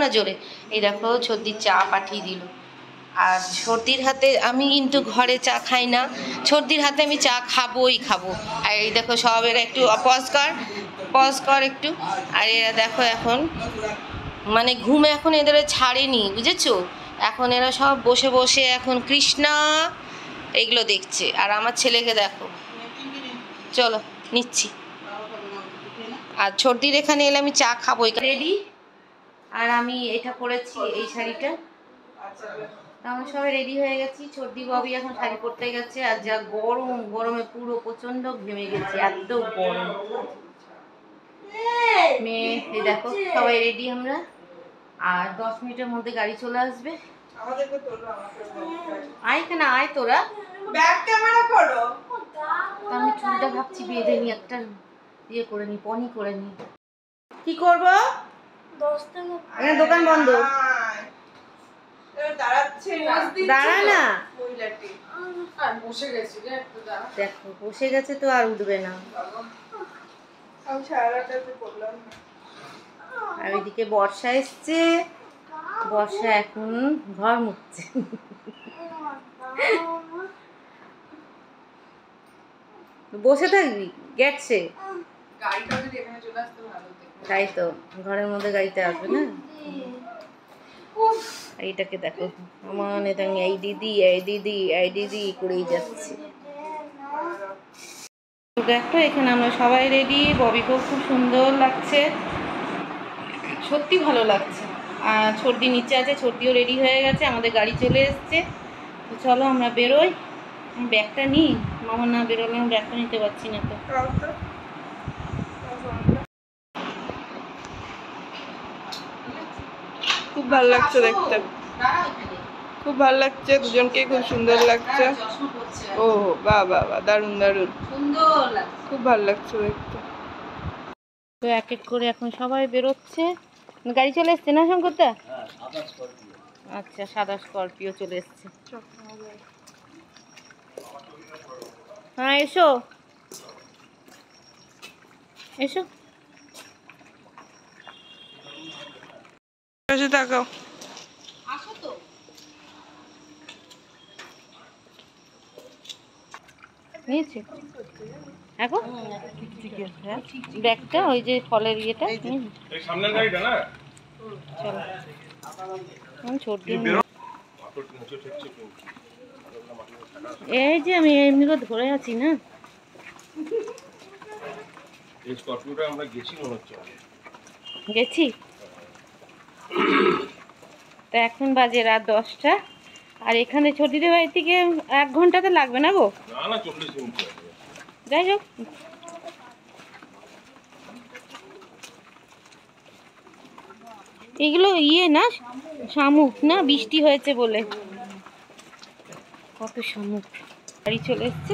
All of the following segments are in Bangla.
না জোরে। এই দেখো সর্দির চা পাঠিয়ে দিল। আর সর্দির হাতে আমি কিন্তু ঘরে চা খাই না, সর্দির হাতে আমি চা খাবোই খাবো। আর এই দেখো সব এরা একটু পজ কর একটু। আর এরা দেখো এখন মানে ঘুম এখন এদের ছাড়েনি, বুঝেছো? এখন এরা সব বসে বসে এখন কৃষ্ণা এগুলো দেখছে। আর আমার ছেলেকে দেখো, চলো নিচ্ছি। আর সর্দির এখানে এলে আমি চা খাবো। রেডি। আর আমি এটা পরেছি, এই শাড়িটা। আমরা সবাই রেডি হয়ে গেছি। সর্দি ববি এখন শাড়ি পরতে গেছে। আর যা গরম, গরমে পুরো প্রচন্ড ঘেমে গেছি, এত গরম। মেয়ে এই দেখো সবাই রেডি আমরা। আর 10 মিনিটের মধ্যে গাড়ি চলে আসবে। আয় কেন, আয় তোরা। আমি চুলটা ভাবছি বেঁধে নি, একটা ইয়ে করে নি, পনি করে নি। কি করবো? দোকান বন্ধ। দাঁড়া না, দেখো বসে গেছে তো আর উঠবে না। আর ওইদিকে বর্ষা এসছে, বর্ষা এখন ঘর মুছছে। বসে থাকবি গেছে, তাই তো ঘরের মধ্যে গাড়িতে আসবে না। এইটাকে দেখো আমার এটা এই দিদি এই দিদি এই দিদি করেই যাচ্ছে। দেখো এখানে আমরা সবাই রেডি। ববিকেও খুব সুন্দর লাগছে, সত্যি ভালো লাগছে। আর সর্দি নিচে আছে, সর্দিও রেডি হয়ে গেছে, আমাদের গাড়ি চলে এসছে। তো চলো আমরা বেরোই। ব্যাগটা নিই, মামা না বেরোলে আমি ব্যাগটা নিতে পারছি না তো। খুব ভালো লাগছে দেখতে, খুব ভালো লাগছে, দুজনকে খুব সুন্দর লাগছে। ও বাহ বাহ বাহ, দারুণ দারুণ, খুব ভালো লাগছে দেখতে। তো এক এক করে এখন সবাই বেরোচ্ছে। গাড়ি চলে এসছে না শঙ্করদা? আচ্ছা, সাদা স্করপিও চলে এসছে। হ্যাঁ এসো এসো। তাকাও, আসো তো। নিয়েছি এখন ব্যাগটা, ওই যে ফলের ইয়েটা। চলো এই যে আমি এমনি করে ধরে আছি না। গেছি তা এখন বাজে রাত 10টা। আর এখানে ছোটিদের বাড়ি থেকে 1 ঘন্টাতে লাগবে না গো? যাই হোক, এগুলো ইয়ে না, শামুক না, বৃষ্টি হয়েছে বলে কত শামুক। গাড়ি চলে এসছে।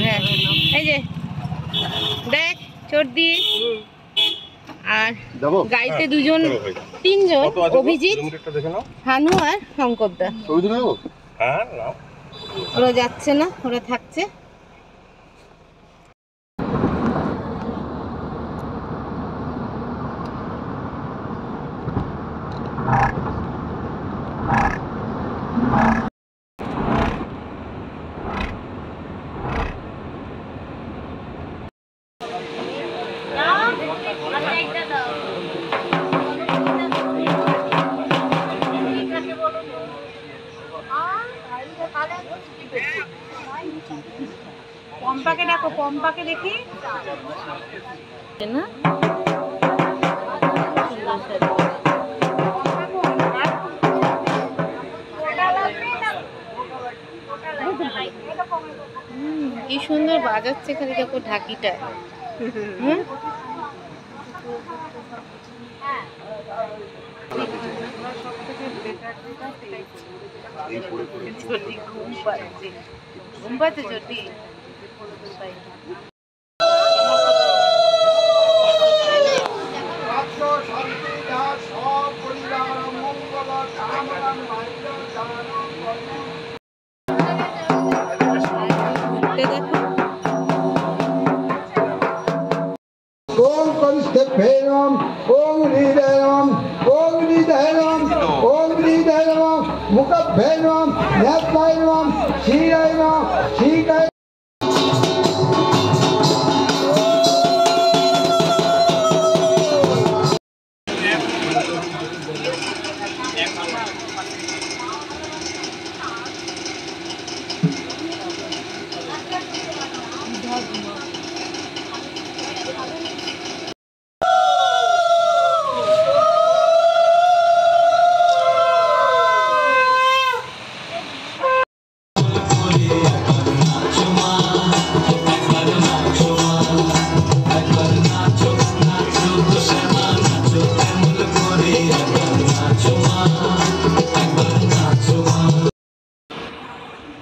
হ্যাঁ এই যে দেখ সর্দি। আর গাড়িতে দুজন, 3জন, অভিজিৎ, হানু আর শঙ্করদা। ওরা যাচ্ছে না, ওরা থাকছে। পম্পাকে ডাকো, পম্পাকে দেখি না। কি সুন্দর বাজাচ্ছে, খালি দেখো ঢাকিটা। ঘুম পাচ্ছে চটি। দেখো ओम कनिष्ठभ्ये नमः ओम हृदय नमः ओम हृदय नमः ओम हृदय नमः मुखभ्ये नमः नेत्राय नमः क्षीराय नमः शीताय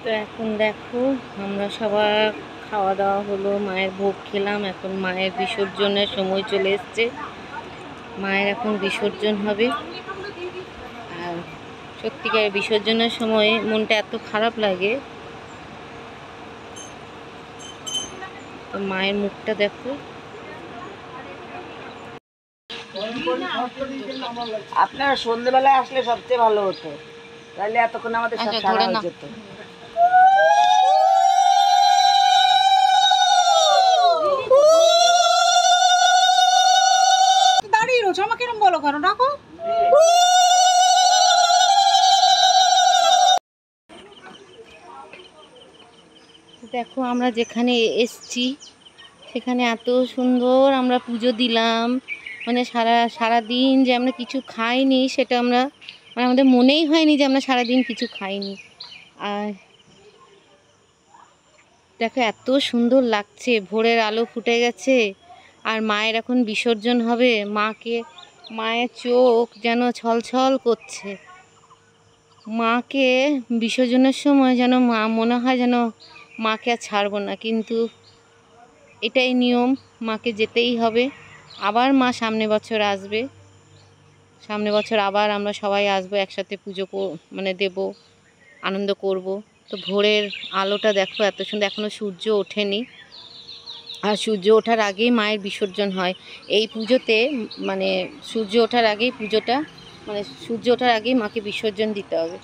তো এখন দেখো আমরা সবার খাওয়া দাওয়া হলো, মায়ের ভোগ খেলাম, এখন মায়ের বিসর্জনের সময় চলে এসছে। মায়ের এখন বিসর্জন হবে। আর সত্যিকার বিসর্জনের সময় মনটা এত খারাপ লাগে, তো মায়ের মুখটা দেখো। আপনারা সন্ধ্যেবেলায় আসলে সবচেয়ে ভালো হতো, তাহলে এতক্ষণ আমাদের সব সারা হয়ে যেত। দাঁড়িয়ে রয়েছে, আমাকে এরকম বলো কেন? রাখো। দেখো আমরা যেখানে এসছি সেখানে এত সুন্দর আমরা পুজো দিলাম, মানে সারাদিন যে আমরা কিছু খাইনি সেটা আমরা মানে আমাদের মনেই হয়নি যে আমরা সারাদিন কিছু খাইনি। আর দেখো এত সুন্দর লাগছে, ভোরের আলো ফুটে গেছে আর মায়ের এখন বিসর্জন হবে। মায়ের চোখ যেন ছলছল করছে। মাকে বিসর্জনের সময় যেন মনে হয় যেন মাকে আর ছাড়বো না, কিন্তু এটাই নিয়ম, মাকে যেতেই হবে। আবার মা সামনে বছর আসবে, সামনে বছর আবার আমরা সবাই আসবো, একসাথে পুজো মানে দেব, আনন্দ করব। তো ভোরের আলোটা দেখো এত সুন্দর, এখনও সূর্য ওঠেনি। আর সূর্য ওঠার আগেই মায়ের বিসর্জন হয় এই পুজোতে, মানে সূর্য ওঠার আগেই পুজোটা, মানে সূর্য ওঠার আগেই মাকে বিসর্জন দিতে হবে।